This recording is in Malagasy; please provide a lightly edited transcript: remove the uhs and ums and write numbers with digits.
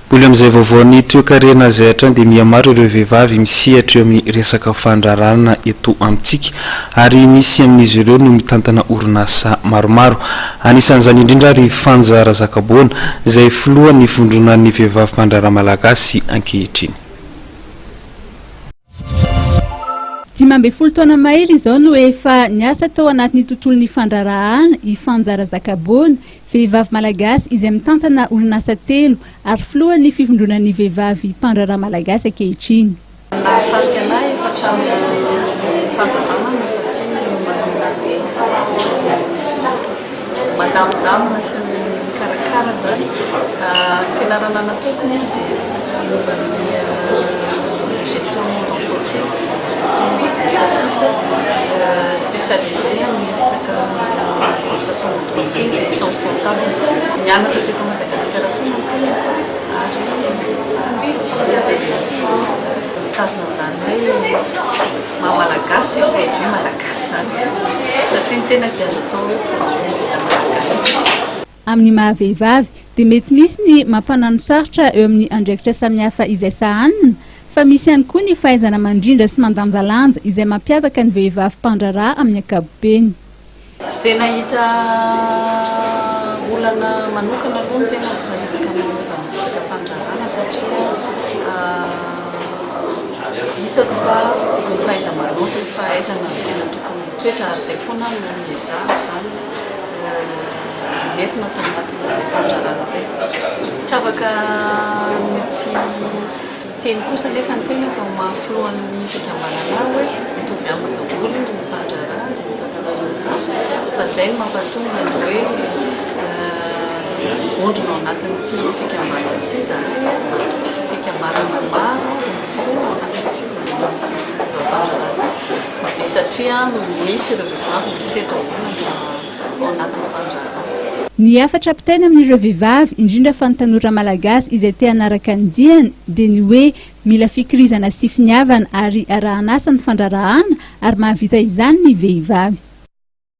Boly amin'izay vaovaony toe-karena izay hatrany dia mihamaro ireo vehivavy misehatra eo amin'ny resaka fandrarana eto amintsika ary misy amin'izy ireo no mitantana orinasa maromaro. Anisan'izany indrindra ary Fanjara Zakaboana izay filohan'ny vondronan'ny vehivavy mpandraraha malagasy ankehitriny. 12 taona mahery izao no efa niasa tao anatin'ny tontolon'ny fandrarahana i Fanjara Zakaboana, vehivavy malagasy izay mitantana orinasa 3 ary filohan'ny fivondronan'ny vehivavy mpandraraha malagasy ankehitriny. Nasarika anay efa hatramin'ny fahazazamana efa tia madamodamina sy ny karakara zany. Fianarana nataoko moa dia resaka momban'ny gestion d'entreprise, spécialisée amin'ny resaka administration d'entreprise et sciences comptables. Nianatra teto Madagasikara foana ary mitazona zany hoe maha-malagasy produit malagasy zany satria ny tena dia azo atao hoe produit vita malagasy. Amin'ny maha-vehivavy dia mety misy ny mampanano sarotra eo amin'ny andraikitra samihafa izay sahanina, fa misy ihany koa ny fahaizana mandrindra sy mandanjalanja izay mampiavaka ny vehivavy mpandraraha amin'ny ankapobeny. Tsy tena hita olana manokana aloha ny tena resaka resaka fandrarana satria hitako fa ny fahaiza-manao sy ny fahaizana tena tokony toetra ary izay foana no miezahako zany mety natao anatin'izay fandrarana izay. Tsy afaka tsy teny kosa nefa ny tena fa mahafilohan'ny fikambanana hoe mitovy amiko daholo ny mpandraraha izay mitantana orinasa fa izay no mampatonga ny hoe vondrona ao anatin'ity fikambanana ity zany fikambanana maro folo ao anatin'ity fivondronana dia satria misy ireo vehivavy misedra ao anatin'ny fandrarana. Ny afatra apitaina amin'ireo vehivavy indrindra fa ny tanora malagasy izay te hanaraka ny diany dia ny hoe mila fikirizana sy finiavana ary arahanasa ny fandrarahana ary mahavita izany ny vehivavy.